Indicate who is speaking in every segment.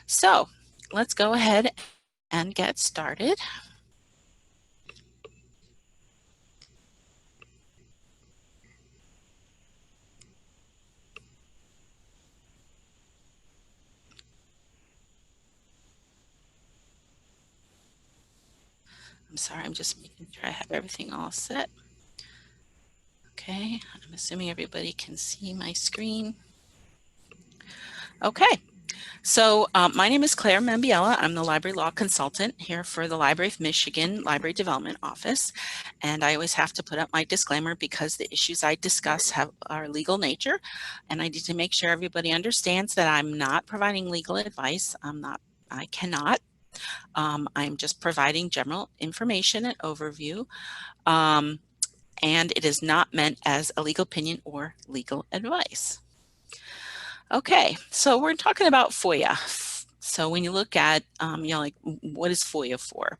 Speaker 1: So let's go ahead and get started. I'm sorry, I'm just making sure I have everything all set. Okay, I'm assuming everybody can see my screen. Okay, so my name is Claire Mambiella. I'm the library law consultant here for the Library of Michigan Library Development Office. And I always have to put up my disclaimer because the issues I discuss are legal nature. And I need to make sure everybody understands that I'm not providing legal advice. I cannot. I'm just providing general information and overview. And it is not meant as a legal opinion or legal advice. Okay, so we're talking about FOIA. So when you look at, like, what is FOIA for?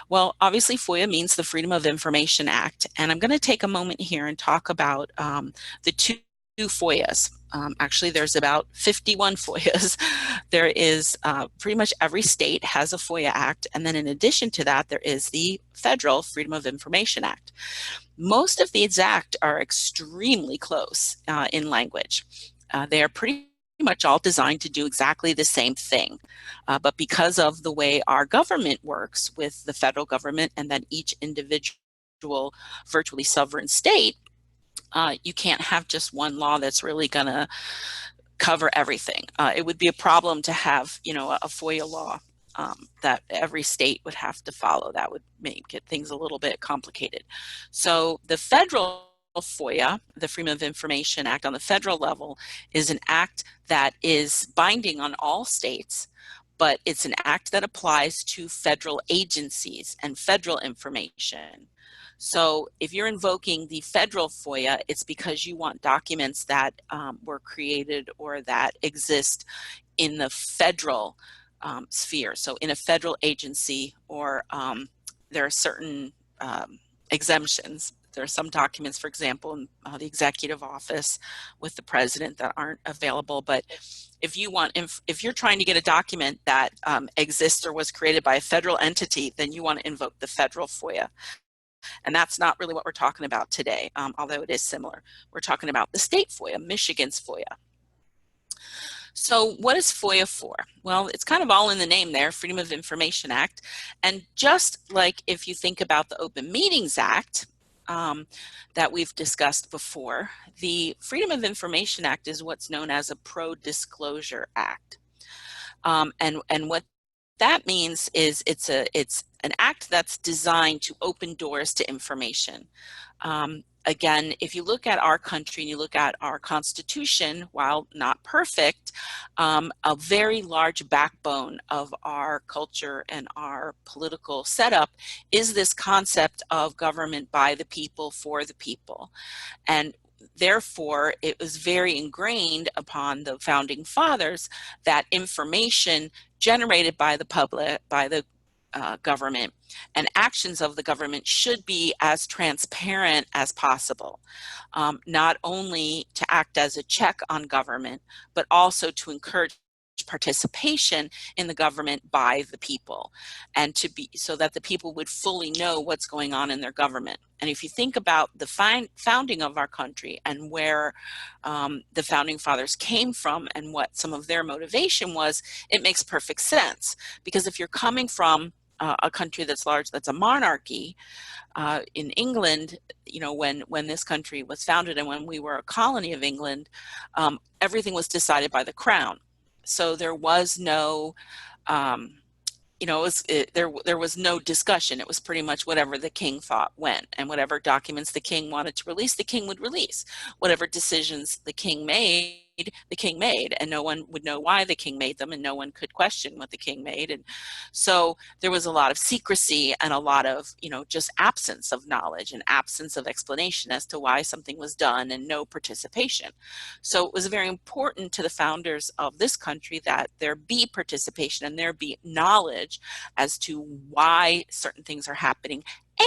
Speaker 1: Well, obviously FOIA means the Freedom of Information Act. And I'm going to take a moment here and talk about the two FOIAs. Actually, there's about 51 FOIAs. There is pretty much every state has a FOIA Act. And then in addition to that, there is the Federal Freedom of Information Act. Most of these acts are extremely close in language. They are pretty much all designed to do exactly the same thing. But because of the way our government works with the federal government and then each individual virtually sovereign state, you can't have just one law that's really going to cover everything. It would be a problem to have, a FOIA law that every state would have to follow. That would make things a little bit complicated. So the federal FOIA, the Freedom of Information Act on the federal level, is an act that is binding on all states, but it's an act that applies to federal agencies and federal information. So if you're invoking the federal FOIA, it's because you want documents that were created or that exist in the federal sphere. So in a federal agency, or there are certain exemptions. There are some documents, for example, in the executive office with the president that aren't available. But if you're trying to get a document that exists or was created by a federal entity, then you want to invoke the federal FOIA. And that's not really what we're talking about today, although it is similar. We're talking about the state FOIA, Michigan's FOIA. So what is FOIA for? Well, it's kind of all in the name there, Freedom of Information Act. And just like if you think about the Open Meetings Act that we've discussed before, the Freedom of Information Act is what's known as a pro-disclosure act. And what that means is it's an act that's designed to open doors to information. Again, if you look at our country and you look at our Constitution, while not perfect, a very large backbone of our culture and our political setup is this concept of government by the people, for the people. And therefore, it was very ingrained upon the founding fathers that information generated by the public, by the government, and actions of the government should be as transparent as possible, not only to act as a check on government, but also to encourage participation in the government by the people, and to be so that the people would fully know what's going on in their government. And if you think about the founding of our country and where the founding fathers came from and what some of their motivation was, it makes perfect sense. Because if you're coming from a country that's large, that's a monarchy, in England, when this country was founded and when we were a colony of England, everything was decided by the crown. So there was no, there was no discussion. It was pretty much whatever the king thought went, and whatever documents the king wanted to release, the king would release. Whatever decisions the king made, and no one would know why the king made them, and no one could question what the king made. And so there was a lot of secrecy and a lot of, just absence of knowledge and absence of explanation as to why something was done, and no participation. So it was very important to the founders of this country that there be participation and there be knowledge as to why certain things are happening,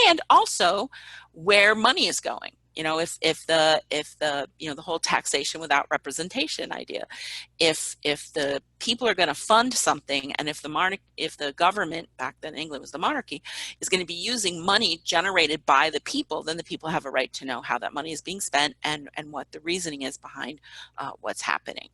Speaker 1: and also where money is going. You know, if the the whole taxation without representation idea, if the people are going to fund something, and if the government, back then England was the monarchy, is going to be using money generated by the people, then the people have a right to know how that money is being spent, and what the reasoning is behind what's happening.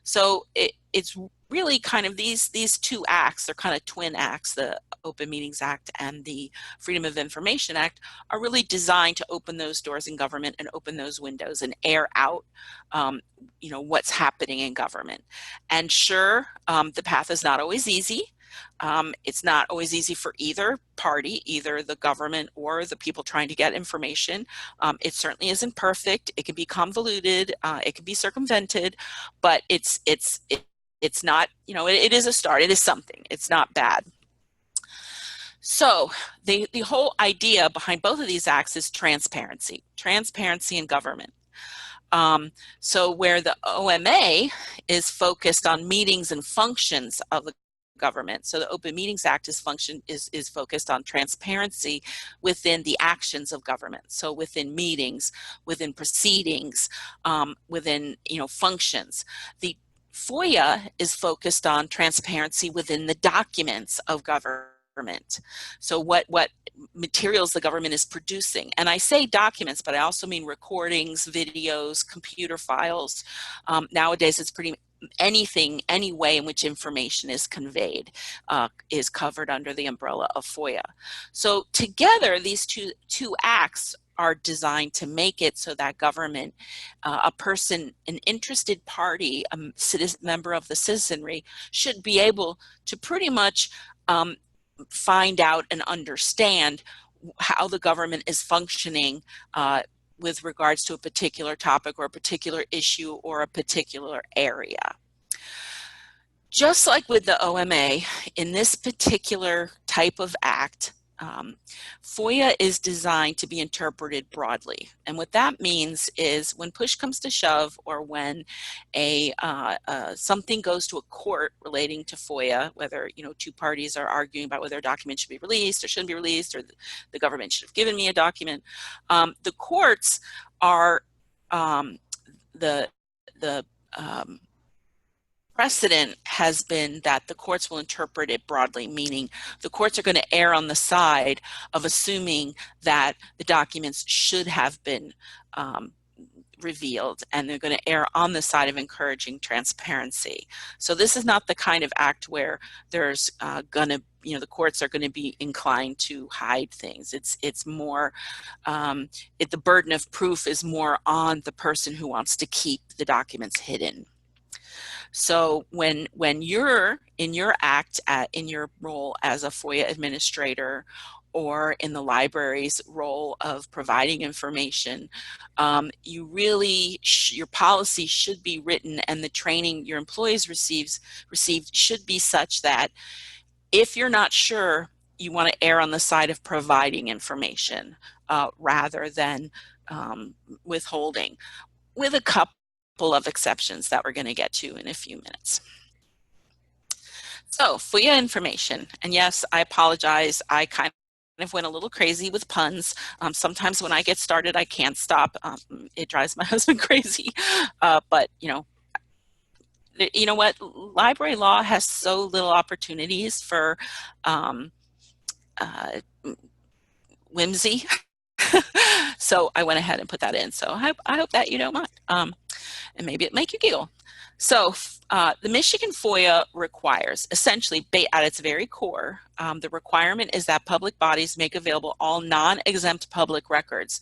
Speaker 1: So it's really kind of these two acts, they're kind of twin acts, the Open Meetings Act and the Freedom of Information Act, are really designed to open those doors in government and open those windows and air out what's happening in government. And sure, the path is not always easy. It's not always easy for either party, either the government or the people trying to get information. It certainly isn't perfect. It can be convoluted. It can be circumvented, but it's not, it is a start. It is something. It's not bad. So the whole idea behind both of these acts is transparency in government. So where the OMA is focused on meetings and functions of the government, so the Open Meetings Act is focused on transparency within the actions of government. So within meetings, within proceedings, within functions. The FOIA is focused on transparency within the documents of government. So what materials the government is producing. And I say documents, but I also mean recordings, videos, computer files. Nowadays, it's pretty anything, any way in which information is conveyed is covered under the umbrella of FOIA. So together, these two acts are designed to make it so that government, a person, an interested party, a member of the citizenry, should be able to pretty much find out and understand how the government is functioning with regards to a particular topic or a particular issue or a particular area. Just like with the OMA, in this particular type of act, FOIA is designed to be interpreted broadly. And what that means is when push comes to shove, or when something goes to a court relating to FOIA, whether two parties are arguing about whether a document should be released or shouldn't be released, or the government should have given me a document, the courts are the precedent has been that the courts will interpret it broadly, meaning the courts are going to err on the side of assuming that the documents should have been revealed, and they're going to err on the side of encouraging transparency. So this is not the kind of act where there's going to, the courts are going to be inclined to hide things. It's more, the burden of proof is more on the person who wants to keep the documents hidden. So when you're in your act, in your role as a FOIA administrator, or in the library's role of providing information, you really, your policy should be written, and the training your employees received should be such that if you're not sure, you want to err on the side of providing information rather than withholding, with a couple of exceptions that we're going to get to in a few minutes. So FOIA information, and yes, I apologize, I kind of went a little crazy with puns. Sometimes when I get started, I can't stop. It drives my husband crazy, but you know what? Library law has so little opportunities for whimsy. So I went ahead and put that in. So I hope that you don't mind. And maybe it make you giggle. So the Michigan FOIA requires, essentially at its very core, the requirement is that public bodies make available all non-exempt public records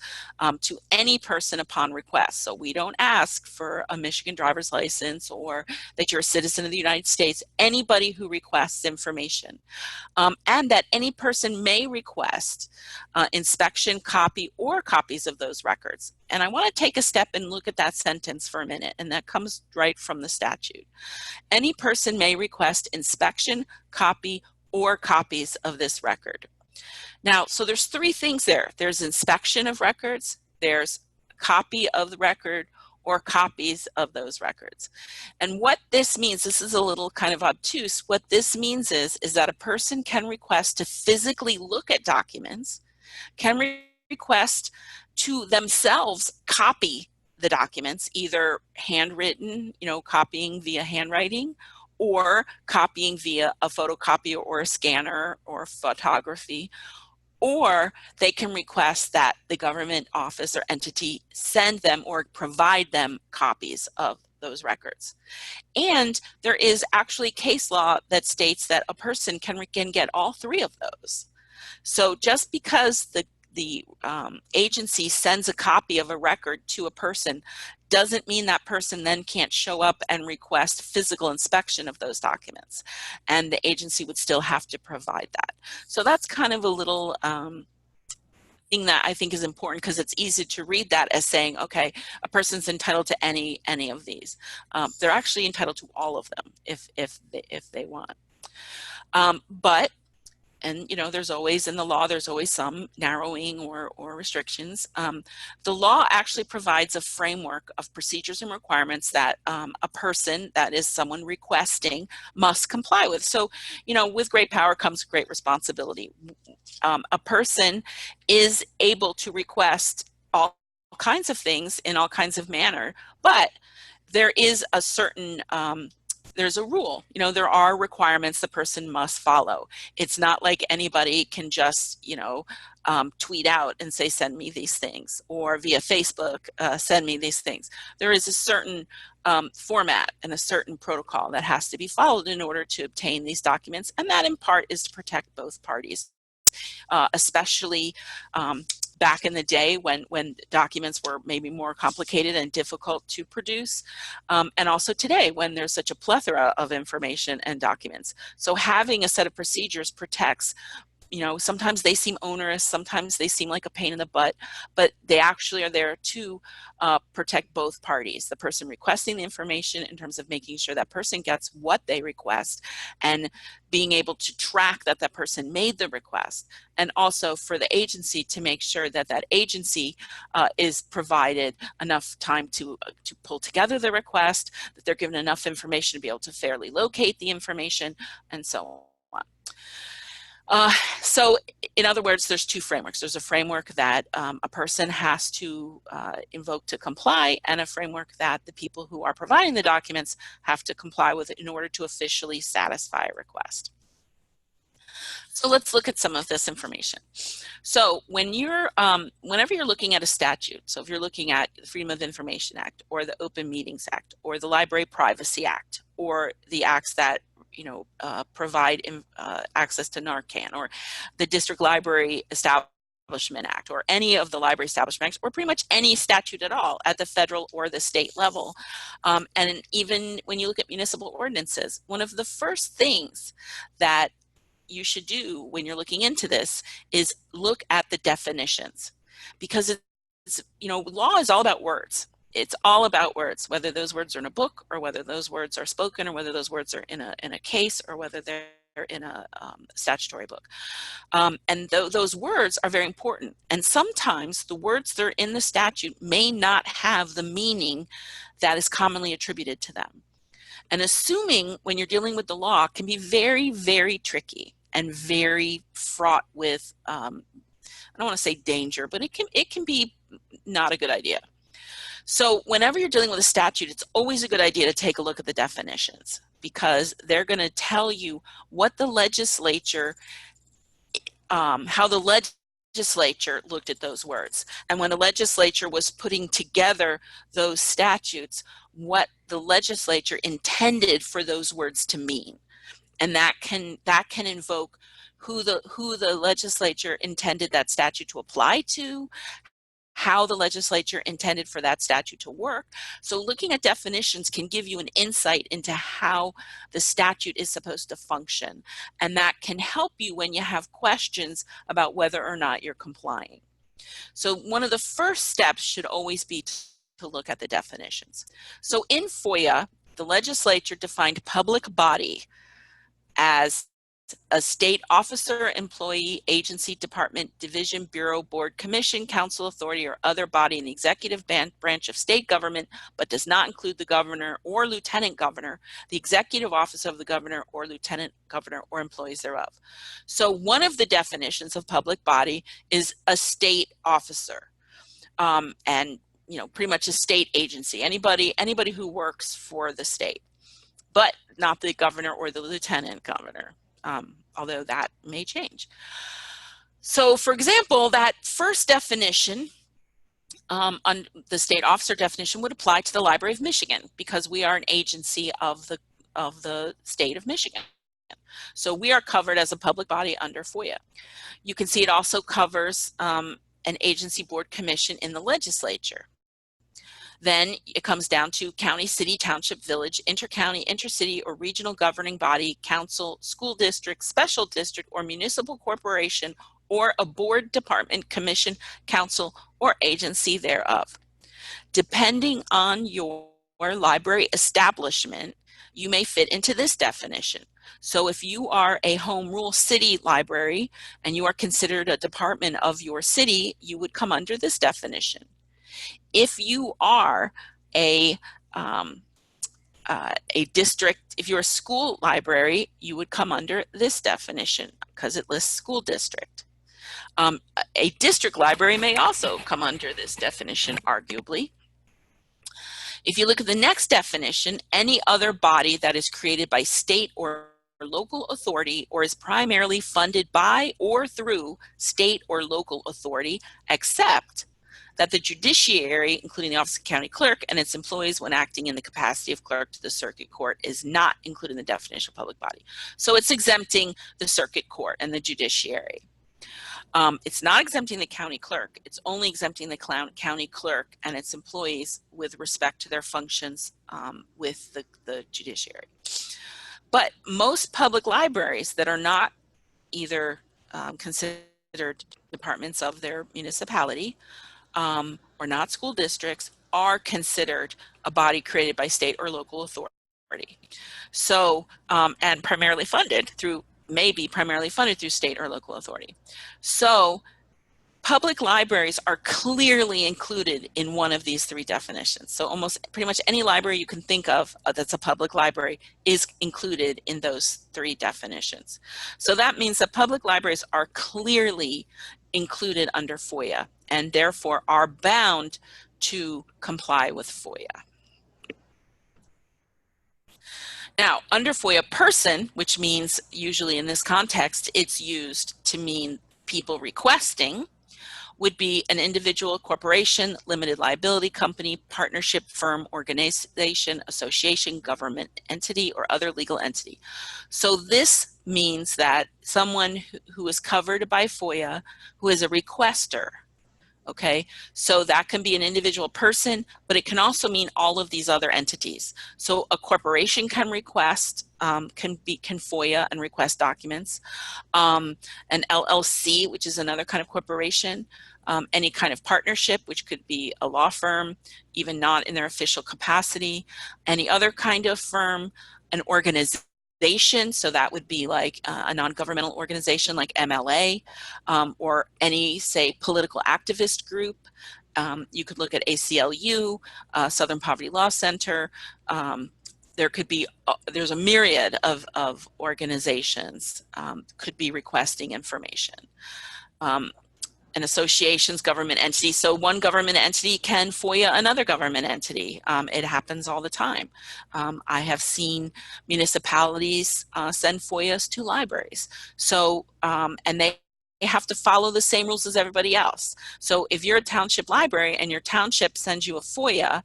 Speaker 1: to any person upon request. So we don't ask for a Michigan driver's license or that you're a citizen of the United States, anybody who requests information. And that any person may request inspection, copy, or copies of those records. And I want to take a step and look at that sentence for a minute, and that comes right from the statute. Any person may request inspection, copy, or copies of this record. Now, so there's three things there. There's inspection of records, there's copy of the record, or copies of those records. And what this means, this is a little kind of obtuse, what this means is that a person can request to physically look at documents, can request to themselves copy the documents, either handwritten, copying via handwriting, or copying via a photocopier or a scanner or photography, or they can request that the government office or entity send them or provide them copies of those records. And there is actually case law that states that a person can get all three of those. So just because the agency sends a copy of a record to a person doesn't mean that person then can't show up and request physical inspection of those documents, and the agency would still have to provide that. So that's kind of a little thing that I think is important, because it's easy to read that as saying, okay, a person's entitled to any of these. They're actually entitled to all of them if they want. But and there's always in the law, there's always some narrowing or restrictions. The law actually provides a framework of procedures and requirements that a person, that is someone requesting, must comply with. So with great power comes great responsibility. A person is able to request all kinds of things in all kinds of manner, but there is a certain there's a rule. There are requirements the person must follow. It's not like anybody can just tweet out and say, send me these things, or via Facebook, send me these things. There is a certain format and a certain protocol that has to be followed in order to obtain these documents, and that in part is to protect both parties, especially back in the day when documents were maybe more complicated and difficult to produce, and also today when there's such a plethora of information and documents. So having a set of procedures protects, sometimes they seem onerous, sometimes they seem like a pain in the butt, but they actually are there to protect both parties, the person requesting the information in terms of making sure that person gets what they request, and being able to track that that person made the request, and also for the agency to make sure that that agency is provided enough time to pull together the request, that they're given enough information to be able to fairly locate the information, and so on. So in other words, there's two frameworks. There's a framework that a person has to invoke to comply, and a framework that the people who are providing the documents have to comply with in order to officially satisfy a request. So let's look at some of this information. So when you're, whenever you're looking at a statute, so if you're looking at the Freedom of Information Act, or the Open Meetings Act, or the Library Privacy Act, or the acts that provide access to Narcan, or the District Library Establishment Act, or any of the library establishment acts, or pretty much any statute at all at the federal or the state level. And even when you look at municipal ordinances, one of the first things that you should do when you're looking into this is look at the definitions, because it's, law is all about words. It's all about words, whether those words are in a book, or whether those words are spoken, or whether those words are in a case, or whether they're in a statutory book. And those words are very important. And sometimes the words that are in the statute may not have the meaning that is commonly attributed to them. And assuming when you're dealing with the law can be very, very tricky and very fraught with, I don't want to say danger, but it can be not a good idea. So whenever you're dealing with a statute, it's always a good idea to take a look at the definitions, because they're going to tell you what the legislature, how the legislature looked at those words. And when the legislature was putting together those statutes, what the legislature intended for those words to mean. And that can invoke who the legislature intended that statute to apply to, how the legislature intended for that statute to work. So looking at definitions can give you an insight into how the statute is supposed to function. And that can help you when you have questions about whether or not you're complying. So one of the first steps should always be to look at the definitions. So in FOIA, the legislature defined public body as a state officer, employee, agency, department, division, bureau, board, commission, council, authority, or other body in the executive branch of state government, but does not include the governor or lieutenant governor, the executive office of the governor or lieutenant governor, or employees thereof. So one of the definitions of public body is a state officer. and pretty much a state agency, anybody who works for the state, but not the governor or the lieutenant governor, although that may change. So for example, that first definition, on the state officer definition, would apply to the Library of Michigan because we are an agency of the state of Michigan. So we are covered as a public body under FOIA. You can see it also covers an agency, board, commission in the legislature. Then it comes down to county, city, township, village, intercounty, intercity, or regional governing body, council, school district, special district, or municipal corporation, or a board, department, commission, council, or agency thereof. Depending on your library establishment, you may fit into this definition. So if you are a home rule city library and you are considered a department of your city, you would come under this definition. If you are a district, if you're a school library, you would come under this definition because it lists school district. A district library may also come under this definition, arguably. If you look at the next definition, any other body that is created by state or local authority or is primarily funded by or through state or local authority, except that the judiciary, including the Office of County Clerk and its employees when acting in the capacity of clerk to the circuit court, is not included in the definition of public body. So it's exempting the circuit court and the judiciary. It's not exempting the county clerk. It's only exempting the county clerk and its employees with respect to their functions with the judiciary. But most public libraries that are not either considered departments of their municipality or not school districts are considered a body created by state or local authority. So, and primarily funded through, maybe primarily funded through state or local authority. So public libraries are clearly included in one of these three definitions. So almost pretty much any library you can think of that's a public library is included in those three definitions. So that means that public libraries are clearly included under FOIA and therefore are bound to comply with FOIA. Now, under FOIA, person, which means usually in this context, it's used to mean people requesting, would be an individual, corporation, limited liability company, partnership, firm, organization, association, government entity, or other legal entity. So this means that someone who is covered by FOIA, who is a requester, okay? So that can be an individual person, but it can also mean all of these other entities. So a corporation can request, can FOIA and request documents. An LLC, which is another kind of corporation, any kind of partnership, which could be a law firm, even not in their official capacity, any other kind of firm, an organization, so that would be like a non-governmental organization like MLA, or any, say, political activist group. You could look at ACLU, Southern Poverty Law Center. There could be, there's a myriad of organizations could be requesting information. And associations, government entities. So one government entity can FOIA another government entity. It happens all the time. I have seen municipalities send FOIAs to libraries. So, and they have to follow the same rules as everybody else. So if you're a township library and your township sends you a FOIA,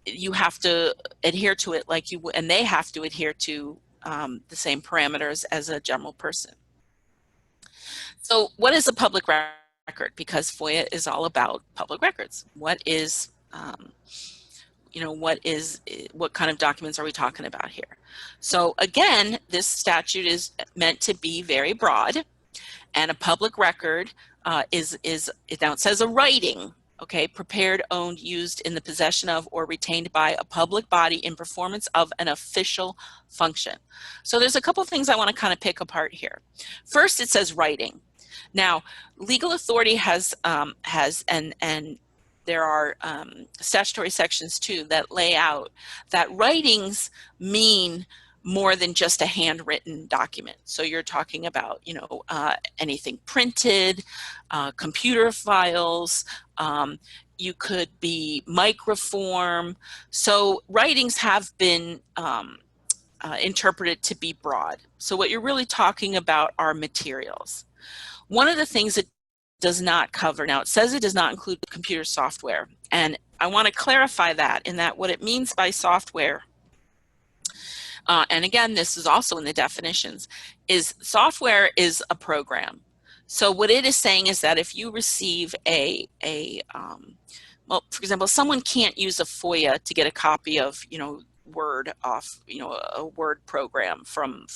Speaker 1: you have to adhere to it like you would, and they have to adhere to the same parameters as a general person. So what is a public record? Because FOIA is all about public records. What is, what kind of documents are we talking about here? So again, this statute is meant to be very broad, and a public record now it says a writing, okay, prepared, owned, used in the possession of, or retained by a public body in performance of an official function. So there's a couple of things I want to kind of pick apart here. First, it says writing. Now, legal authority has and there are statutory sections too that lay out that writings mean more than just a handwritten document. So you're talking about, anything printed, computer files, You could be microform. So writings have been interpreted to be broad. So what you're really talking about are materials. One of the things it does not cover, now it says it does not include computer software, and I want to clarify that in that what it means by software, and again, this is also in the definitions, is software is a program. So what it is saying is that if you receive well, for example, someone can't use a FOIA to get a copy of, Word off, a Word program from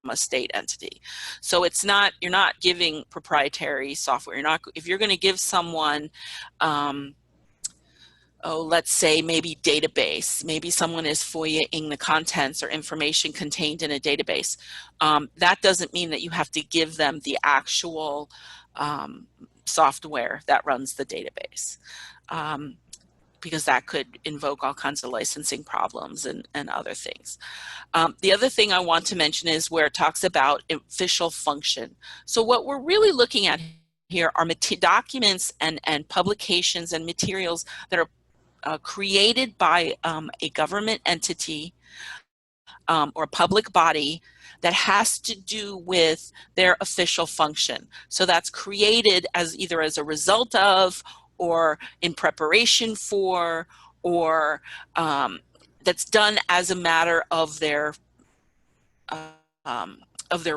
Speaker 1: a state entity. So it's not, you're not giving proprietary software. You're not, if you're going to give someone, let's say maybe database, maybe someone is FOIA-ing the contents or information contained in a database. That doesn't mean that you have to give them the actual software that runs the database. Because that could invoke all kinds of licensing problems and other things. The other thing I want to mention is where it talks about official function. So what we're really looking at here are documents and publications and materials that are created by a government entity or a public body that has to do with their official function. So that's created as either as a result of, or in preparation for, or that's done as a matter of their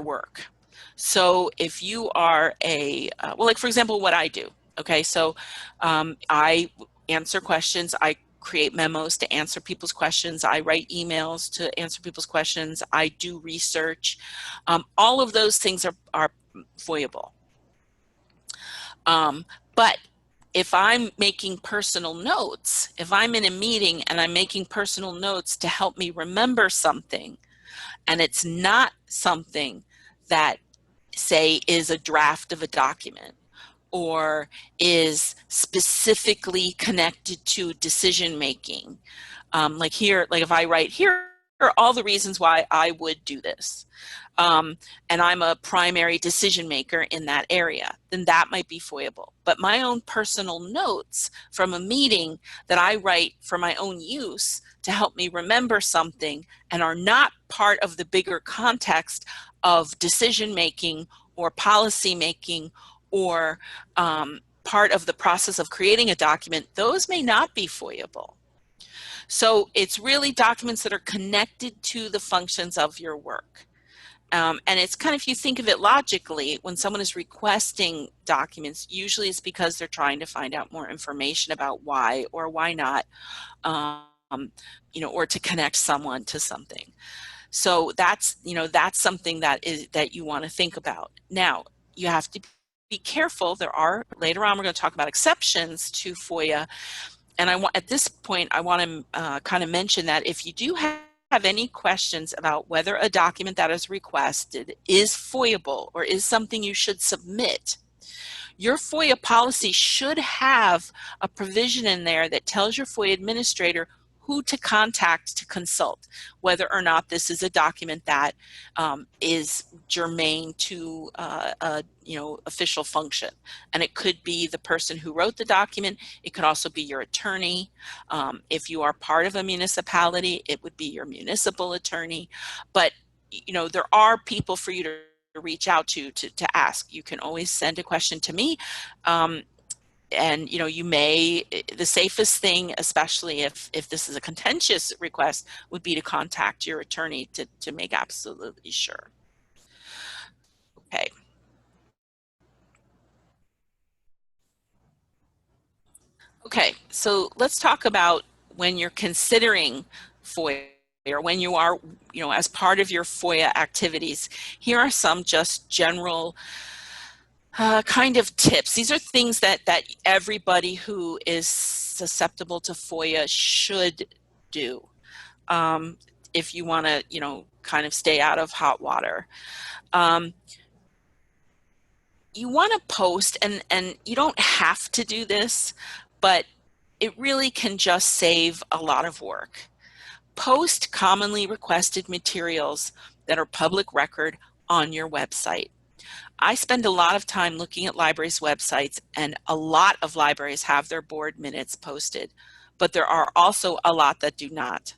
Speaker 1: work. So if you are well, like for example, what I do, okay, so I answer questions, I create memos to answer people's questions, I write emails to answer people's questions, I do research. All of those things are FOIAble. But if I'm making personal notes, if I'm in a meeting and I'm making personal notes to help me remember something, and it's not something that, say, is a draft of a document or is specifically connected to decision making, like here, like if I write, here are all the reasons why I would do this, and I'm a primary decision maker in that area, then that might be FOIAble. But my own personal notes from a meeting that I write for my own use to help me remember something and are not part of the bigger context of decision making or policy making or part of the process of creating a document, those may not be FOIAble. So it's really documents that are connected to the functions of your work. And it's kind of, if you think of it logically, when someone is requesting documents, usually it's because they're trying to find out more information about why or why not, or to connect someone to something. So that's, that's something that you want to think about. Now, you have to be careful. There are, later on, we're going to talk about exceptions to FOIA. And at this point, I want to kind of mention that if you do have any questions about whether a document that is requested is FOIAble or is something you should submit, your FOIA policy should have a provision in there that tells your FOIA administrator who to contact to consult, whether or not this is a document that is germane to official function. And it could be the person who wrote the document. It could also be your attorney. If you are part of a municipality, it would be your municipal attorney. But there are people for you to reach out to ask. You can always send a question to me. And you may, the safest thing, especially if this is a contentious request, would be to contact your attorney to make absolutely sure. Okay. Okay, so let's talk about when you're considering FOIA, or when you are, as part of your FOIA activities. Here are some just general kind of tips. These are things that everybody who is susceptible to FOIA should do if you want to, kind of stay out of hot water. You want to post, and you don't have to do this, but it really can just save a lot of work. Post commonly requested materials that are public record on your website. I spend a lot of time looking at libraries' websites, and a lot of libraries have their board minutes posted, but there are also a lot that do not.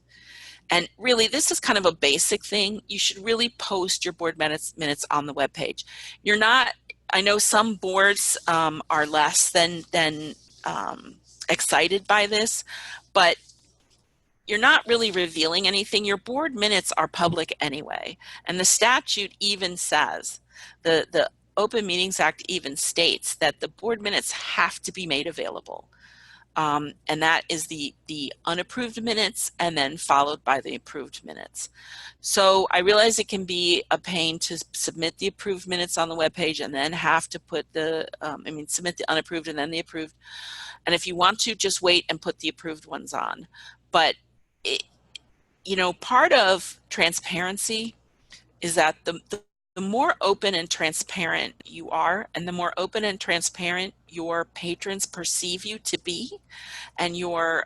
Speaker 1: And really, this is kind of a basic thing. You should really post your board minutes on the webpage. You're not, I know some boards are less than excited by this, but you're not really revealing anything. Your board minutes are public anyway. And the statute even says, the Open Meetings Act even states that the board minutes have to be made available. And that is the unapproved minutes and then followed by the approved minutes. So I realize it can be a pain to submit the approved minutes on the webpage and then have to put the, submit the unapproved and then the approved. And if you want to, just wait and put the approved ones on. But, part of transparency is that the more open and transparent you are, and the more open and transparent your patrons perceive you to be, and your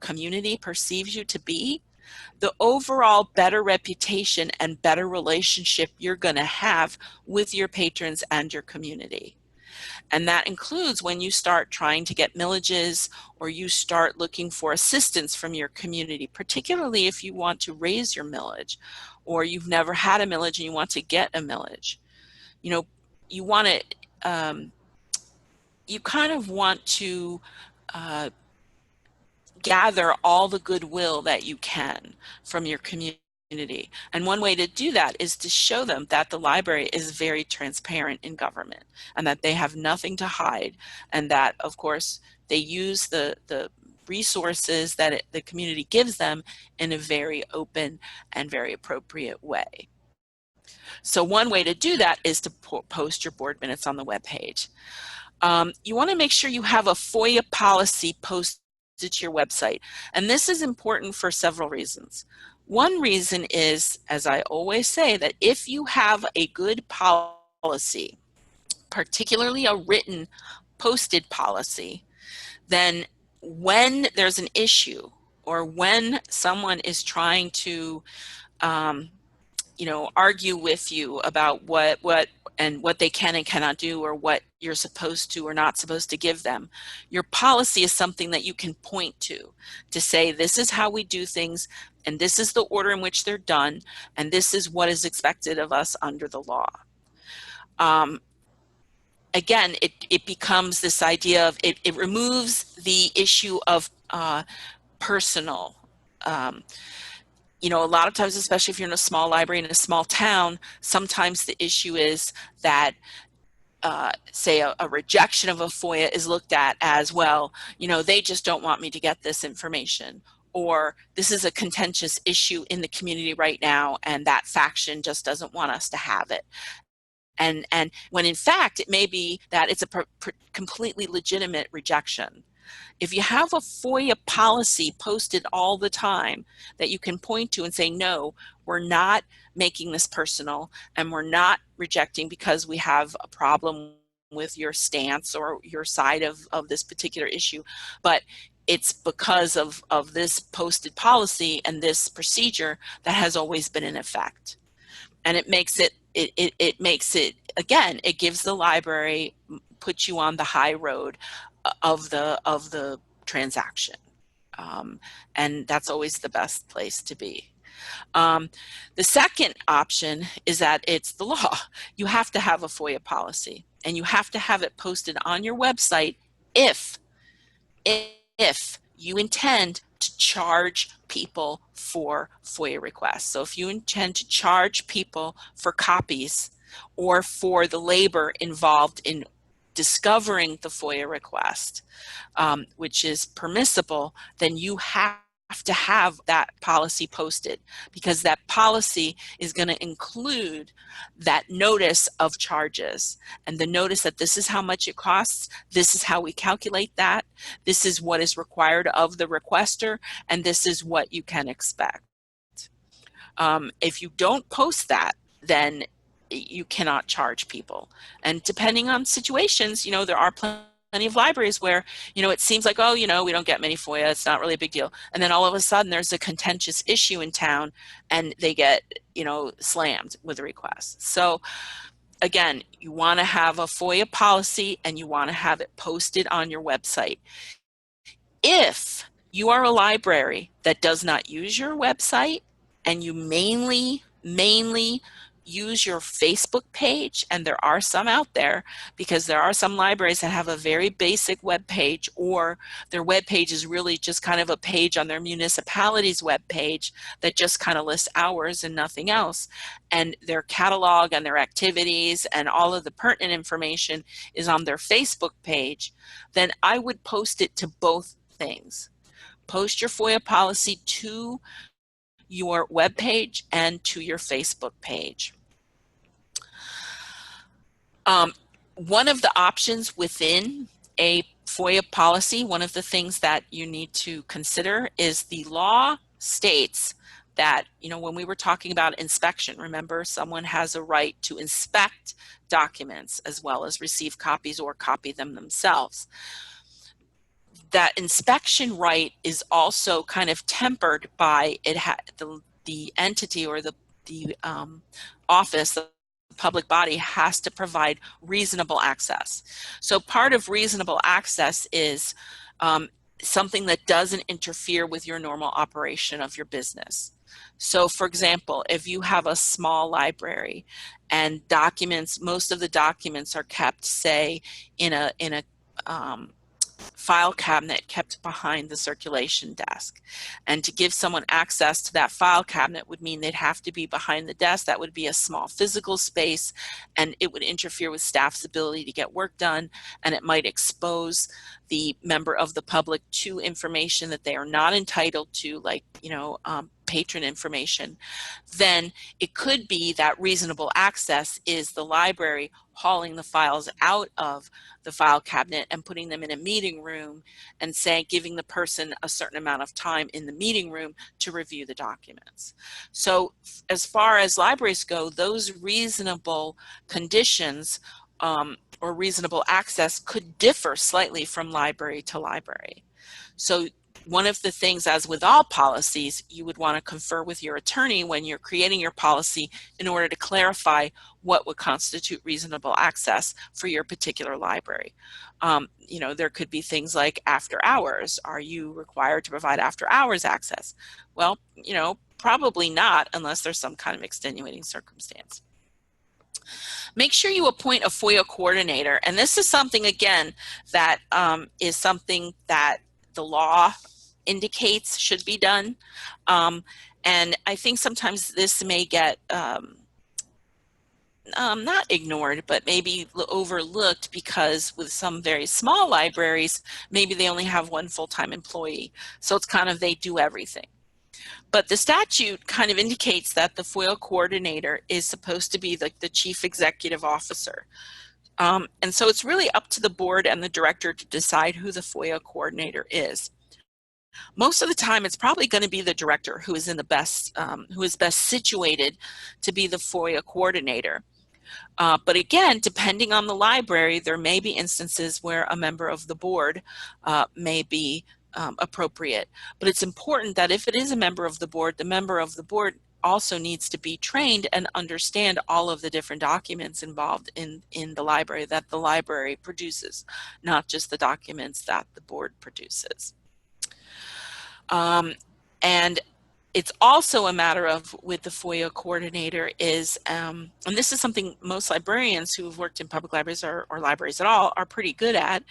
Speaker 1: community perceives you to be, the overall better reputation and better relationship you're going to have with your patrons and your community. And that includes when you start trying to get millages, or you start looking for assistance from your community, particularly if you want to raise your millage, or you've never had a millage and you want to get a millage. You want to, you kind of want to gather all the goodwill that you can from your community. And one way to do that is to show them that the library is very transparent in government, and that they have nothing to hide, and that, of course, they use the resources that the community gives them in a very open and very appropriate way. So one way to do that is to post your board minutes on the webpage. You want to make sure you have a FOIA policy posted to your website. And this is important for several reasons. One reason is, as I always say, that if you have a good policy, particularly a written posted policy, then when there's an issue, or when someone is trying to argue with you about what they can and cannot do, or what you're supposed to or not supposed to give them, your policy is something that you can point to say, this is how we do things, and this is the order in which they're done, and this is what is expected of us under the law. Again, it becomes this idea of, it removes the issue of personal. A lot of times, especially if you're in a small library in a small town, sometimes the issue is that, say, a rejection of a FOIA is looked at as, well, they just don't want me to get this information, or this is a contentious issue in the community right now, and that faction just doesn't want us to have it. And when in fact, it may be that it's a completely legitimate rejection. If you have a FOIA policy posted all the time that you can point to and say, no, we're not making this personal, and we're not rejecting because we have a problem with your stance or your side of this particular issue, but it's because of this posted policy and this procedure that has always been in effect. And it makes it, again, it gives the library, puts you on the high road of the transaction. And that's always the best place to be. The second option is that it's the law. You have to have a FOIA policy, and you have to have it posted on your website if you intend to charge people for FOIA requests. So if you intend to charge people for copies, or for the labor involved in discovering the FOIA request, which is permissible, then you have to have that policy posted, because that policy is going to include that notice of charges, and the notice that this is how much it costs, this is how we calculate that, this is what is required of the requester, and this is what you can expect. If you don't post that, then you cannot charge people. And depending on situations, there are plenty of libraries where, it seems like, oh, we don't get many FOIA, it's not really a big deal. And then all of a sudden there's a contentious issue in town, and they get, slammed with a request. So again, you want to have a FOIA policy and you want to have it posted on your website. If you are a library that does not use your website and you mainly use your Facebook page, and there are some out there, because there are some libraries that have a very basic web page, or their web page is really just kind of a page on their municipality's web page that just kind of lists hours and nothing else, and their catalog and their activities and all of the pertinent information is on their Facebook page, then I would post it to both things. Post your FOIA policy to your web page and to your Facebook page. One of the options within a FOIA policy, one of the things that you need to consider is the law states that, you know, when we were talking about inspection, remember, someone has a right to inspect documents as well as receive copies or copy them themselves. That inspection right is also kind of tempered by the entity or the office, the public body, has to provide reasonable access. So part of reasonable access is something that doesn't interfere with your normal operation of your business. So for example, if you have a small library and documents, most of the documents are kept, say, in a file cabinet kept behind the circulation desk. And to give someone access to that file cabinet would mean they'd have to be behind the desk. That would be a small physical space, and it would interfere with staff's ability to get work done, and it might expose the member of the public to information that they are not entitled to, like, you know, patron information. Then it could be that reasonable access is the library hauling the files out of the file cabinet and putting them in a meeting room and saying, giving the person a certain amount of time in the meeting room to review the documents. So as far as libraries go, those reasonable conditions or reasonable access could differ slightly from library to library. So one of the things, as with all policies, you would want to confer with your attorney when you're creating your policy in order to clarify what would constitute reasonable access for your particular library. You know, there could be things like after hours. Are you required to provide after hours access? Well, you know, probably not unless there's some kind of extenuating circumstance. Make sure you appoint a FOIA coordinator. And this is something, again, that is something that the law indicates should be done. And I think sometimes this may get not ignored, but maybe overlooked, because with some very small libraries, maybe they only have one full-time employee. So it's kind of, they do everything. But the statute kind of indicates that the FOIA coordinator is supposed to be like the chief executive officer. And so it's really up to the board and the director to decide who the FOIA coordinator is. Most of the time, it's probably going to be the director who is best situated to be the FOIA coordinator. But again, depending on the library, there may be instances where a member of the board may be appropriate. But it's important that if it is a member of the board also needs to be trained and understand all of the different documents involved in the library that the library produces, not just the documents that the board produces. And it's also a matter of, with the FOIA coordinator is, and this is something most librarians who have worked in public libraries or libraries at all are pretty good at,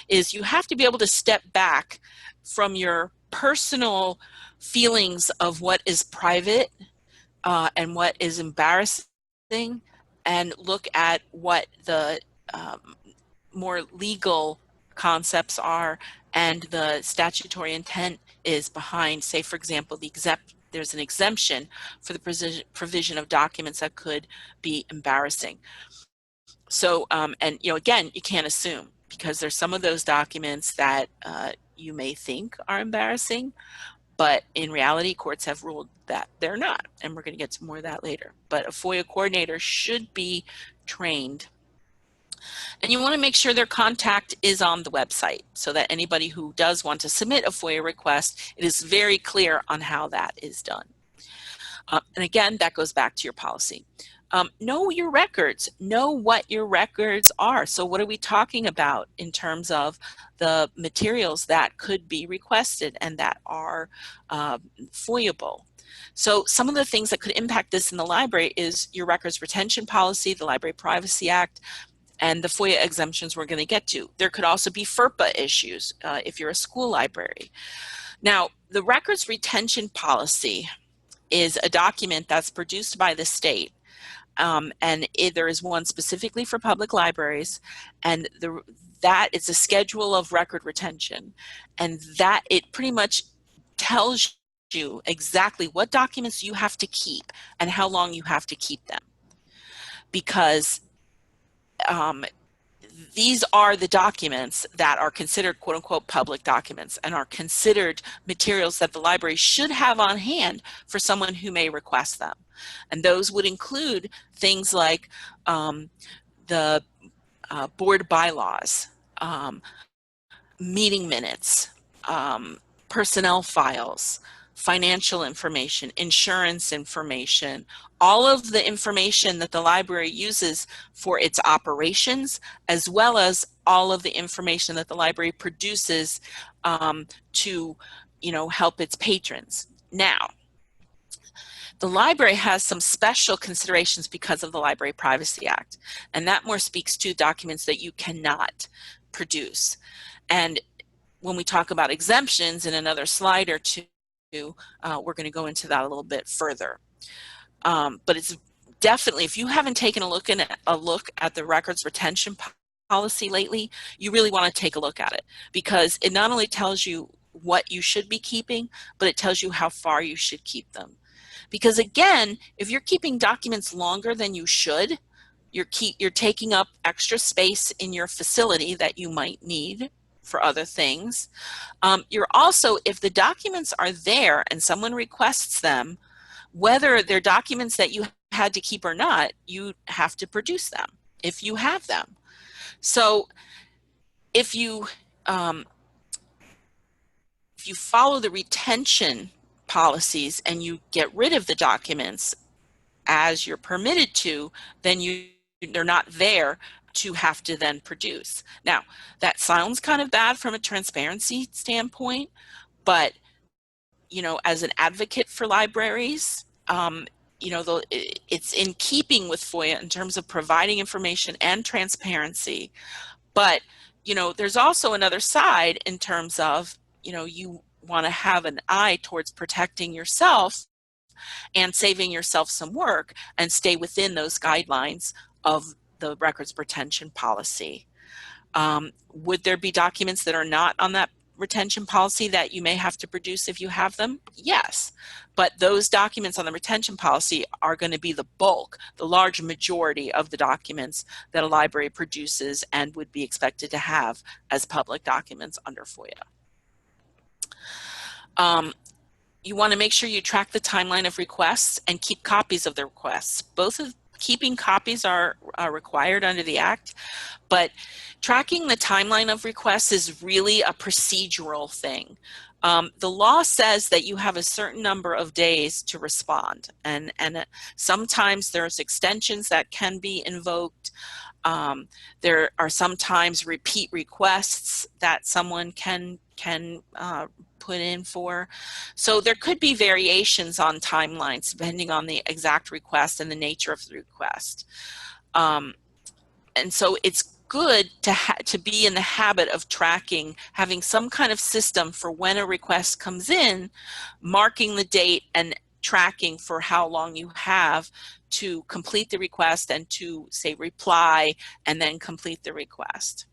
Speaker 1: is you have to be able to step back from your personal feelings of what is private and what is embarrassing, and look at what the more legal concepts are and the statutory intent is behind, say, for example, there's an exemption for the provision of documents that could be embarrassing. So, and you know, again, you can't assume, because there's some of those documents that you may think are embarrassing, but in reality, courts have ruled that they're not, and we're going to get to more of that later. But a FOIA coordinator should be trained. And you want to make sure their contact is on the website, so that anybody who does want to submit a FOIA request, it is very clear on how that is done. And again, that goes back to your policy. Know your records. Know what your records are. So what are we talking about in terms of the materials that could be requested and that are FOIAble? So some of the things that could impact this in the library is your records retention policy, the Library Privacy Act, and the FOIA exemptions we're going to get to. There could also be FERPA issues if you're a school library. Now, the records retention policy is a document that's produced by the state. There is one specifically for public libraries, and that is a schedule of record retention, and that it pretty much tells you exactly what documents you have to keep and how long you have to keep them, because these are the documents that are considered quote unquote public documents and are considered materials that the library should have on hand for someone who may request them. And those would include things like the board bylaws, meeting minutes, personnel files, financial information, insurance information, all of the information that the library uses for its operations, as well as all of the information that the library produces to, help its patrons. Now, the library has some special considerations because of the Library Privacy Act, and that more speaks to documents that you cannot produce. And when we talk about exemptions in another slide or two, we're going to go into that a little bit further. But it's definitely, if you haven't taken a look at the records retention policy lately, you really want to take a look at it, because it not only tells you what you should be keeping, but it tells you how far you should keep them. Because again, if you're keeping documents longer than you should, you're taking up extra space in your facility that you might need for other things. You're also, if the documents are there and someone requests them, whether they're documents that you had to keep or not, you have to produce them if you have them. So if you follow the retention policies and you get rid of the documents as you're permitted to, then they're not there to have to then produce. Now, that sounds kind of bad from a transparency standpoint, but as an advocate for libraries, it's in keeping with FOIA in terms of providing information and transparency. But there's also another side in terms of you want to have an eye towards protecting yourself and saving yourself some work and stay within those guidelines of the records retention policy. Would there be documents that are not on that retention policy that you may have to produce if you have them? Yes, but those documents on the retention policy are going to be the bulk, the large majority of the documents that a library produces and would be expected to have as public documents under FOIA. You want to make sure you track the timeline of requests and keep copies of the requests. Keeping copies are required under the Act, but tracking the timeline of requests is really a procedural thing. The law says that you have a certain number of days to respond, and sometimes there's extensions that can be invoked. There are sometimes repeat requests that someone can put in for. So there could be variations on timelines depending on the exact request and the nature of the request. And so it's good to be in the habit of tracking, having some kind of system for when a request comes in, marking the date and tracking for how long you have to complete the request and to, say, reply and then complete the request.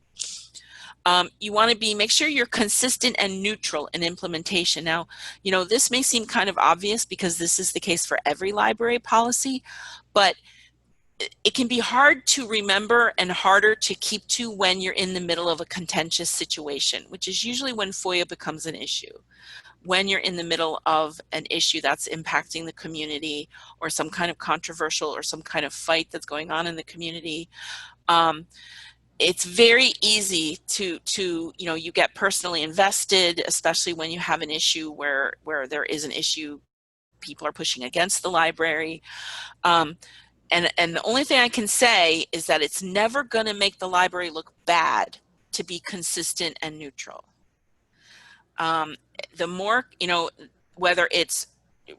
Speaker 1: You want to make sure you're consistent and neutral in implementation. Now, this may seem kind of obvious because this is the case for every library policy, but it can be hard to remember and harder to keep to when you're in the middle of a contentious situation, which is usually when FOIA becomes an issue. When you're in the middle of an issue that's impacting the community, or some kind of controversial or some kind of fight that's going on in the community, it's very easy to you get personally invested, especially when you have an issue where there is an issue, people are pushing against the library. And the only thing I can say is that it's never going to make the library look bad to be consistent and neutral. The more, whether it's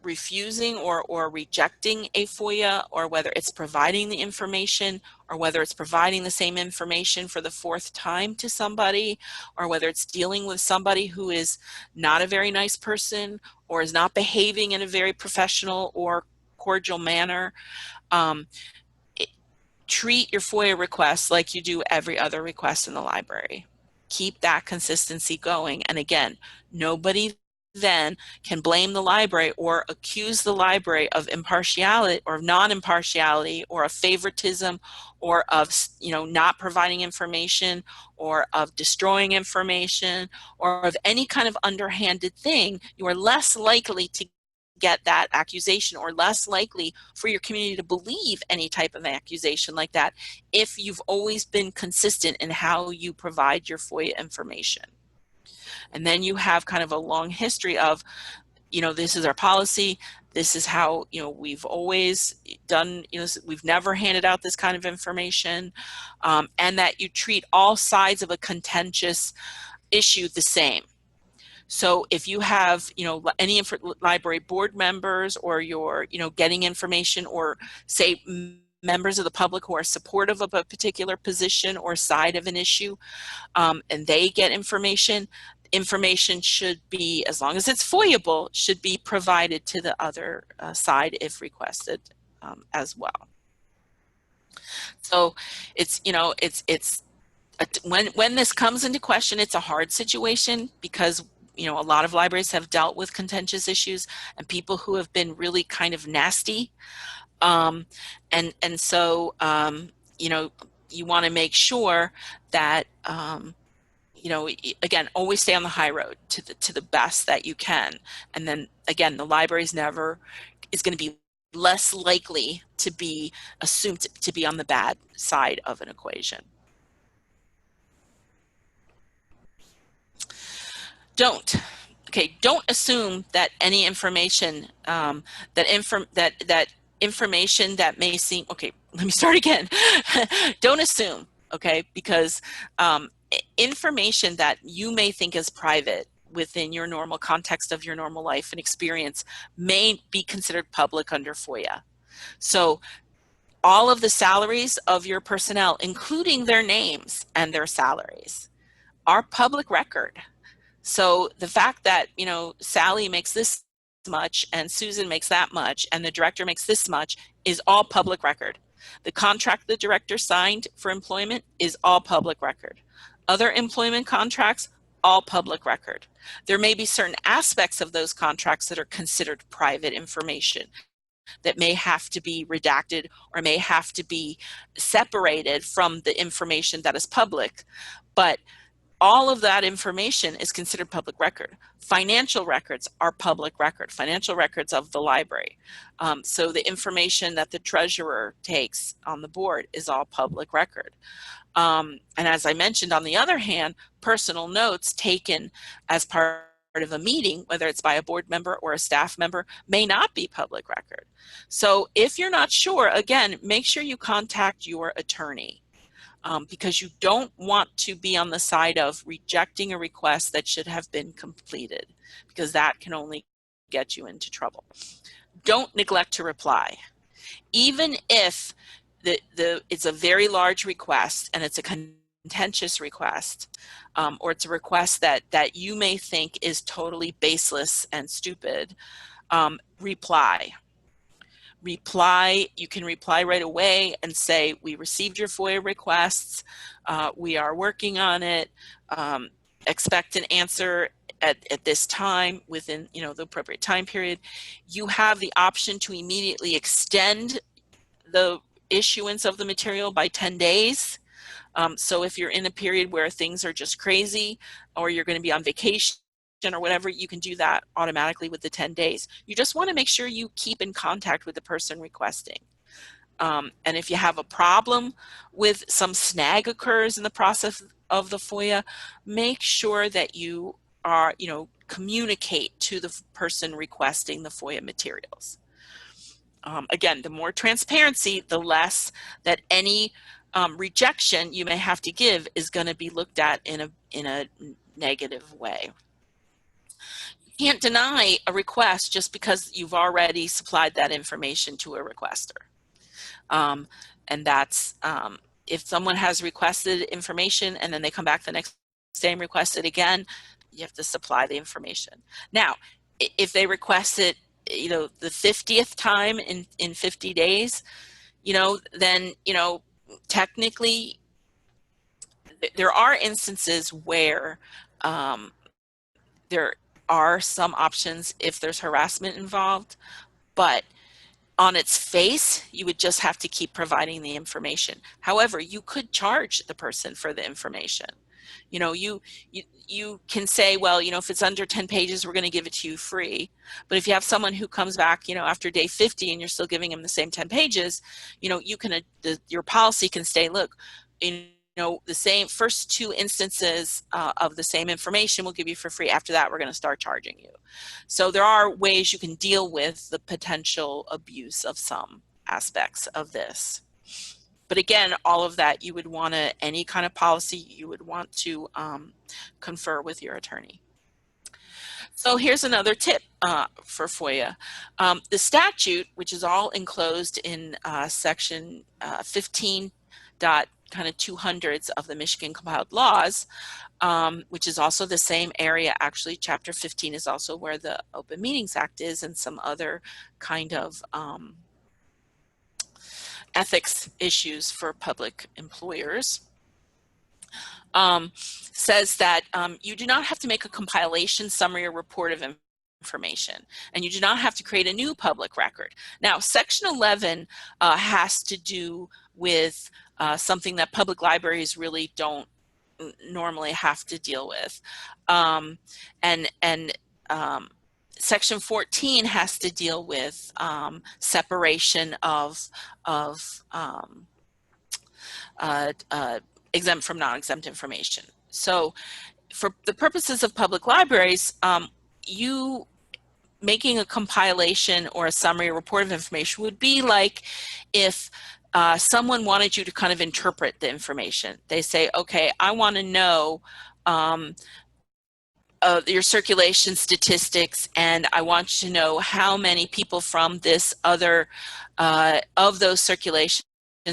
Speaker 1: refusing or rejecting a FOIA, or whether it's providing the information, or whether it's providing the same information for the fourth time to somebody, or whether it's dealing with somebody who is not a very nice person or is not behaving in a very professional or cordial manner, um, treat your FOIA requests like you do every other request in the library. Keep that consistency going. And again, nobody then can blame the library or accuse the library of impartiality or non-impartiality or of favoritism or of not providing information or of destroying information or of any kind of underhanded thing. You are less likely to get that accusation, or less likely for your community to believe any type of accusation like that, if you've always been consistent in how you provide your FOIA information. And then you have kind of a long history of, this is our policy, this is how, we've always done, we've never handed out this kind of information, and that you treat all sides of a contentious issue the same. So if you have, any library board members, or you're, getting information, or say members of the public who are supportive of a particular position or side of an issue, and they get information should be, as long as it's FOIAble, should be provided to the other side if requested as well. So it's, when this comes into question, it's a hard situation, because a lot of libraries have dealt with contentious issues and people who have been really kind of nasty, and so you want to make sure that again, always stay on the high road to the best that you can. And then again, the library is going to be less likely to be assumed to be on the bad side of an equation. Don't assume that any information that information that may seem, okay, let me start again. Don't assume, okay, because information that you may think is private within your normal context of your normal life and experience may be considered public under FOIA. So all of the salaries of your personnel, including their names and their salaries, are public record. So the fact that, Sally makes this much and Susan makes that much and the director makes this much is all public record. The contract the director signed for employment is all public record. Other employment contracts, all public record. There may be certain aspects of those contracts that are considered private information that may have to be redacted or may have to be separated from the information that is public, but all of that information is considered public record. Financial records are public record, financial records of the library. So the information that the treasurer takes on the board is all public record. And as I mentioned, on the other hand, personal notes taken as part of a meeting, whether it's by a board member or a staff member, may not be public record. So if you're not sure, again, make sure you contact your attorney. Because you don't want to be on the side of rejecting a request that should have been completed, because that can only get you into trouble. Don't neglect to reply. Even if it's a very large request and it's a contentious request, or it's a request that you may think is totally baseless and stupid, reply. You can reply right away and say, we received your FOIA requests, we are working on it, expect an answer at this time within the appropriate time period. You have the option to immediately extend the issuance of the material by 10 days. So if you're in a period where things are just crazy, or you're going to be on vacation or whatever, you can do that automatically with the 10 days. You just want to make sure you keep in contact with the person requesting. And if you have a problem with some snag occurs in the process of the FOIA, make sure that you are, communicate to the person requesting the FOIA materials. again, the more transparency, the less that any rejection you may have to give is going to be looked at in a negative way. You can't deny a request just because you've already supplied that information to a requester. And that's if someone has requested information and then they come back the next day and request it again, you have to supply the information. Now, if they request it, you know, the 50th time in 50 days, you know, then, you know, technically there are instances where there are some options if there's harassment involved, but on its face, you would just have to keep providing the information. However, you could charge the person for the information. You know, you can say, well, you know, if it's under 10 pages, we're going to give it to you free. But if you have someone who comes back, you know, after day 50 and you're still giving them the same 10 pages, you know, you can, your policy can say, look, you know, the same first 2 instances of the same information we'll give you for free. After that, we're going to start charging you. So there are ways you can deal with the potential abuse of some aspects of this. But again, all of that you would want to, any kind of policy you would want to confer with your attorney. So here's another tip for FOIA. The statute, which is all enclosed in section 15 dot kind of 200s of the Michigan compiled laws, which is also the same area. Actually, chapter 15 is also where the Open Meetings Act is and some other kind of ethics issues for public employers. Says that you do not have to make a compilation, summary, or report of information, and you do not have to create a new public record. Now, section 11 has to do with something that public libraries really don't normally have to deal with. Section 14 has to deal with separation of exempt from non-exempt information. So for the purposes of public libraries, you making a compilation or a summary or report of information would be like if someone wanted you to kind of interpret the information. They say, okay, I want to know your circulation statistics, and I want you to know how many people from this other of those circulation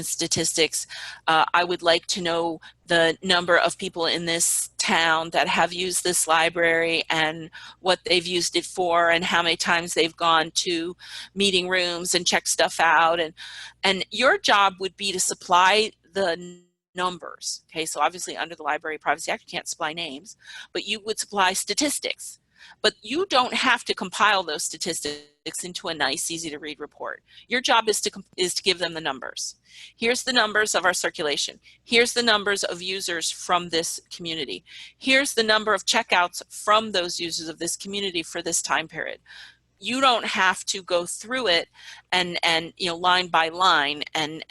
Speaker 1: statistics. I would like to know the number of people in this town that have used this library and what they've used it for and how many times they've gone to meeting rooms and checked stuff out. And your job would be to supply the numbers. Okay, so obviously under the Library Privacy Act, you can't supply names, but you would supply statistics. But you don't have to compile those statistics into a nice, easy to read report. Your job is to give them the numbers. Here's the numbers of our circulation. Here's the numbers of users from this community. Here's the number of checkouts from those users of this community for this time period. You don't have to go through it and you know, line by line and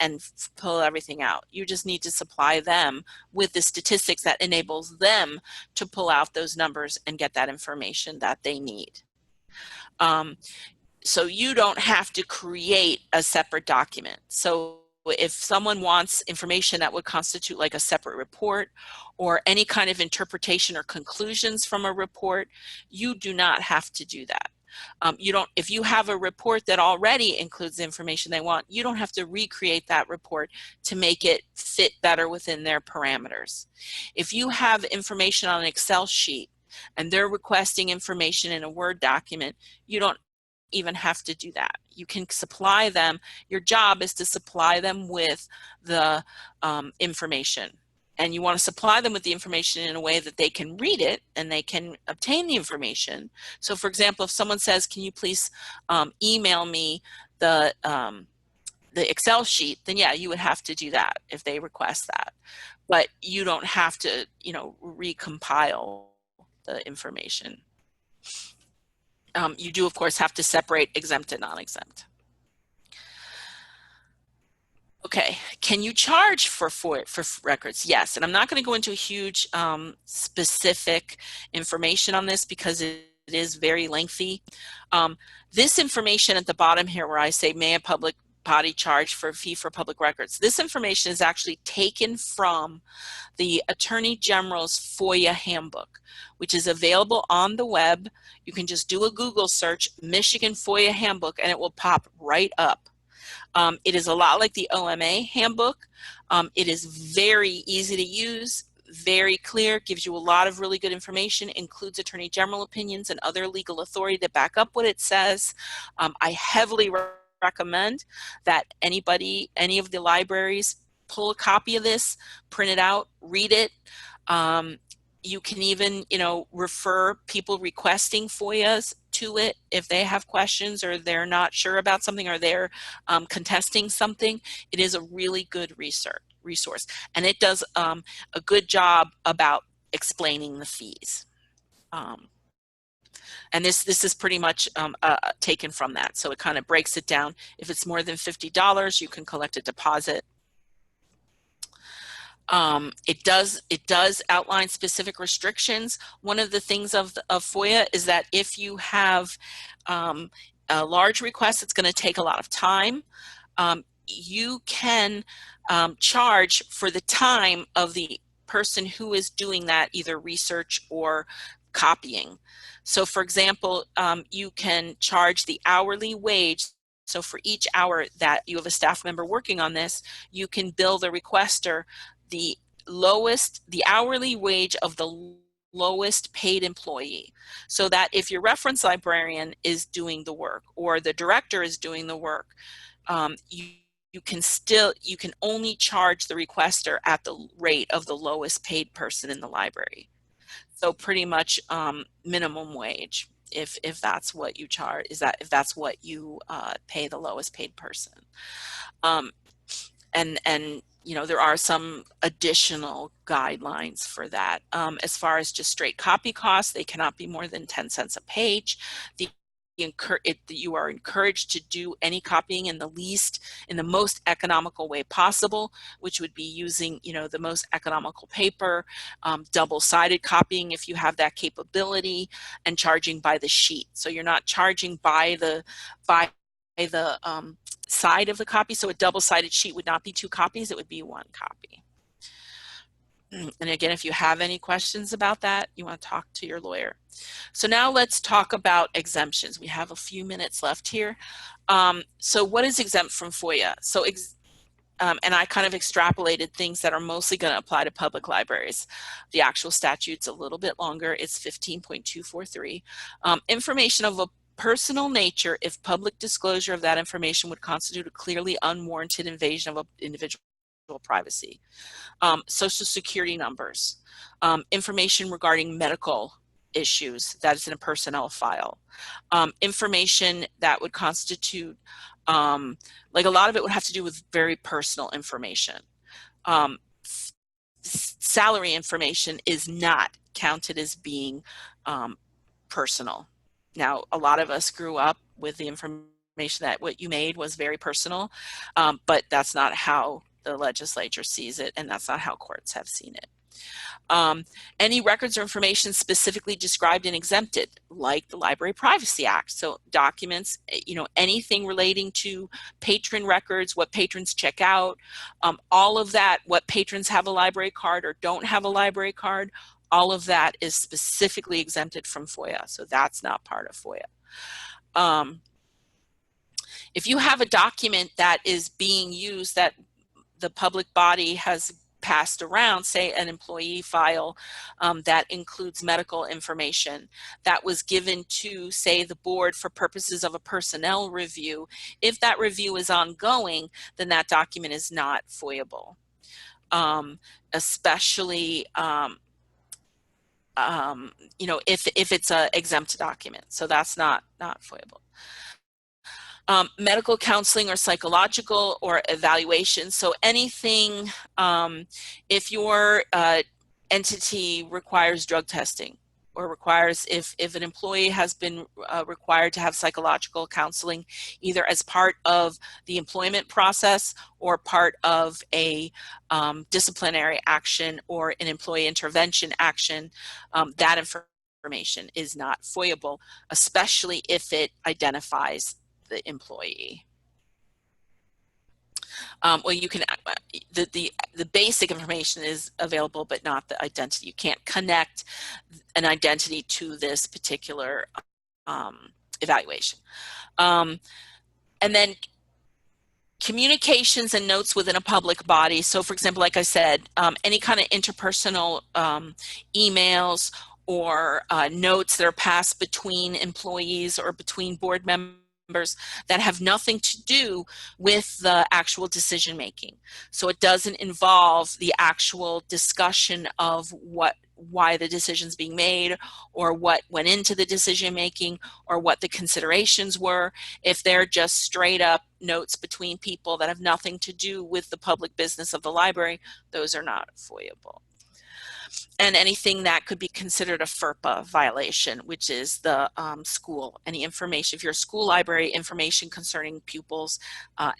Speaker 1: pull everything out. You just need to supply them with the statistics that enables them to pull out those numbers and get that information that they need. So you don't have to create a separate document. So if someone wants information that would constitute like a separate report or any kind of interpretation or conclusions from a report, you do not have to do that. If you have a report that already includes the information they want, you don't have to recreate that report to make it fit better within their parameters. If you have information on an Excel sheet and they're requesting information in a Word document, you don't even have to do that. You can supply them. Your job is to supply them with the information. And you want to supply them with the information in a way that they can read it and they can obtain the information. So for example, if someone says, can you please email me the Excel sheet, then yeah, you would have to do that if they request that. But you don't have to, you know, recompile the information. You do, of course, have to separate exempt and non-exempt. Okay, can you charge for records? Yes, and I'm not going to go into a huge specific information on this because it is very lengthy. This information at the bottom here where I say may a public body charge for a fee for public records, this information is actually taken from the Attorney General's FOIA handbook, which is available on the web. You can just do a Google search, Michigan FOIA handbook, and it will pop right up. It is a lot like the OMA handbook. It is very easy to use, very clear, gives you a lot of really good information, includes Attorney General opinions and other legal authority to back up what it says. I heavily recommend that any of the libraries pull a copy of this, print it out, read it. You can even, refer people requesting FOIAs to it if they have questions or they're not sure about something or they're contesting something. It is a really good resource, and it does a good job about explaining the fees. And this is pretty much taken from that. So it kind of breaks it down. If it's more than $50, you can collect a deposit. It does outline specific restrictions. One of the things of FOIA is that if you have a large request, it's going to take a lot of time. You can charge for the time of the person who is doing that, either research or copying. So for example, you can charge the hourly wage. So for each hour that you have a staff member working on this, you can bill the requester the hourly wage of the lowest paid employee, so that if your reference librarian is doing the work or the director is doing the work, you can only charge the requester at the rate of the lowest paid person in the library. So pretty much minimum wage, if that's what you charge, if that's what you pay the lowest paid person. And there are some additional guidelines for that. As far as just straight copy costs, they cannot be more than 10 cents a page. You are encouraged to do any copying in the most economical way possible, which would be using, the most economical paper, double-sided copying if you have that capability, and charging by the sheet. So you're not charging by the side of the copy. So a double-sided sheet would not be 2 copies, it would be 1 copy. And again, if you have any questions about that, you want to talk to your lawyer. So now let's talk about exemptions. We have a few minutes left here. So what is exempt from FOIA? So and I kind of extrapolated things that are mostly going to apply to public libraries. The actual statute's a little bit longer. It's 15.243. Information of a personal nature if public disclosure of that information would constitute a clearly unwarranted invasion of individual privacy. Social security numbers, information regarding medical issues that is in a personnel file, information that would constitute, like a lot of it would have to do with very personal information. Salary information is not counted as being personal. Now, a lot of us grew up with the information that what you made was very personal, but that's not how the legislature sees it, and that's not how courts have seen it. Any records or information specifically described and exempted, like the Library Privacy Act. So documents, anything relating to patron records, what patrons check out, all of that, what patrons have a library card or don't have a library card, all of that is specifically exempted from FOIA. So that's not part of FOIA. If you have a document that is being used that the public body has passed around, say an employee file that includes medical information that was given to, say, the board for purposes of a personnel review, if that review is ongoing, then that document is not FOIA-able, especially if it's an exempt document. So that's not FOIA-able. Medical counseling or psychological or evaluation. So anything, if your entity requires drug testing or requires, if an employee has been required to have psychological counseling, either as part of the employment process or part of a disciplinary action or an employee intervention action, that information is not FOIAble, especially if it identifies the employee. Well, you can, the basic information is available, but not the identity. You can't connect an identity to this particular evaluation. And then communications and notes within a public body. So for example, like I said, any kind of interpersonal emails or notes that are passed between employees or between board members that have nothing to do with the actual decision making. So it doesn't involve the actual discussion of why the decision's being made, or what went into the decision making, or what the considerations were. If they're just straight up notes between people that have nothing to do with the public business of the library, those are not FOIAble. And anything that could be considered a FERPA violation, which is the school, any information, if you're a school library, information concerning pupils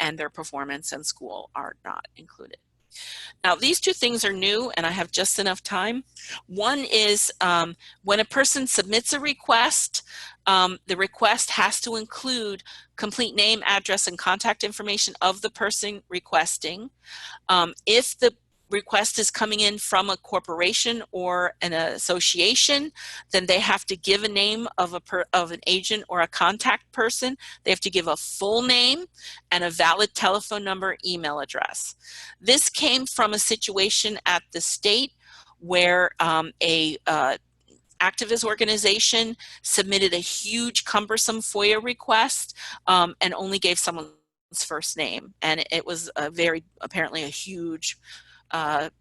Speaker 1: and their performance in school are not included. Now, these two things are new, and I have just enough time. One is when a person submits a request, the request has to include complete name, address, and contact information of the person requesting. If the request is coming in from a corporation or an association, then they have to give a name of an agent or a contact person. They have to give a full name and a valid telephone number, email address. This came from a situation at the state where a activist organization submitted a huge cumbersome FOIA request and only gave someone's first name, and it was apparently a huge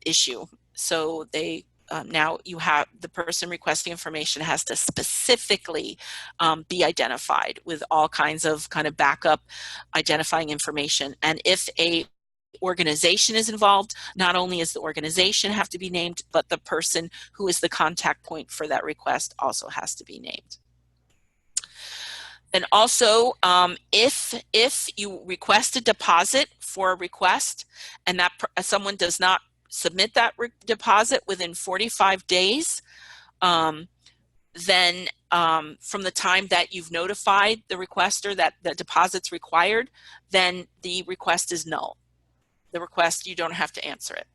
Speaker 1: issue. So they now you have the person requesting information has to specifically be identified with all kinds of backup identifying information. And if a organization is involved, not only is the organization have to be named, but the person who is the contact point for that request also has to be named. And also, if you request a deposit for a request and that someone does not submit that deposit within 45 days, then from the time that you've notified the requester that the deposit's required, then the request is null. The request, you don't have to answer it.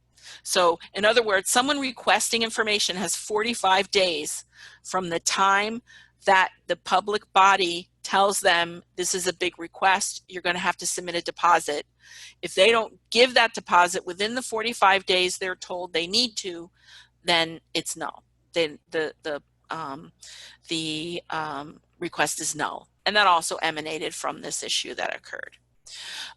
Speaker 1: So in other words, someone requesting information has 45 days from the time that the public body tells them this is a big request, you're going to have to submit a deposit. If they don't give that deposit within the 45 days they're told they need to, then it's null. Then the request is null. And that also emanated from this issue that occurred.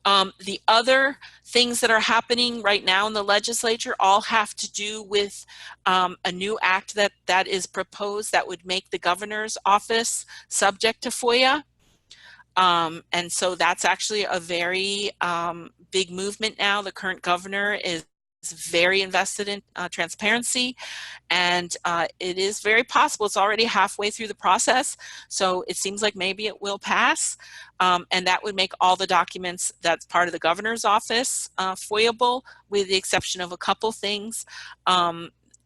Speaker 1: The other things that are happening right now in the legislature all have to do with a new act that is proposed that would make the governor's office subject to FOIA. And so that's actually a very big movement now. The current governor is very invested in transparency, and it is very possible, it's already halfway through the process, so it seems like maybe it will pass, and that would make all the documents that's part of the governor's office FOIAble, with the exception of a couple things.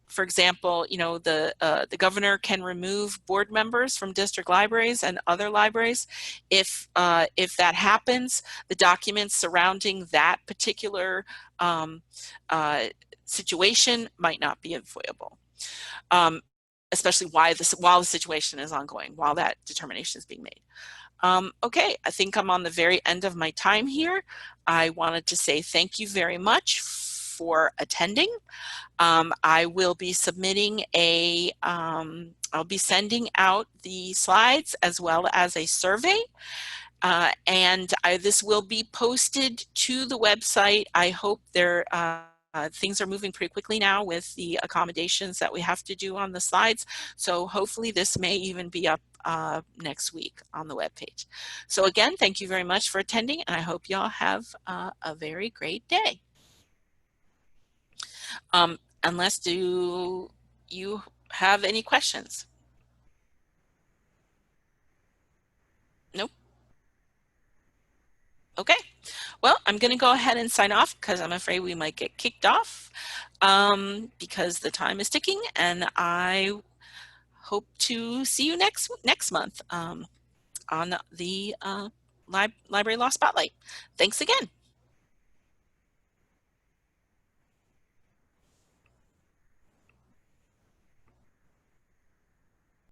Speaker 1: For example, the governor can remove board members from district libraries and other libraries. If that happens, the documents surrounding that particular situation might not be FOIAble, especially while the situation is ongoing, while that determination is being made. Okay, I think I'm on the very end of my time here. I wanted to say thank you very much for attending. I will be submitting I'll be sending out the slides as well as a survey. And this will be posted to the website. I hope things are moving pretty quickly now with the accommodations that we have to do on the slides. So hopefully this may even be up next week on the webpage. So again, thank you very much for attending, and I hope y'all have a very great day. Unless do you have any questions? Nope. Okay, well, I'm going to go ahead and sign off because I'm afraid we might get kicked off because the time is ticking, and I hope to see you next month on the Library Law Spotlight. Thanks again.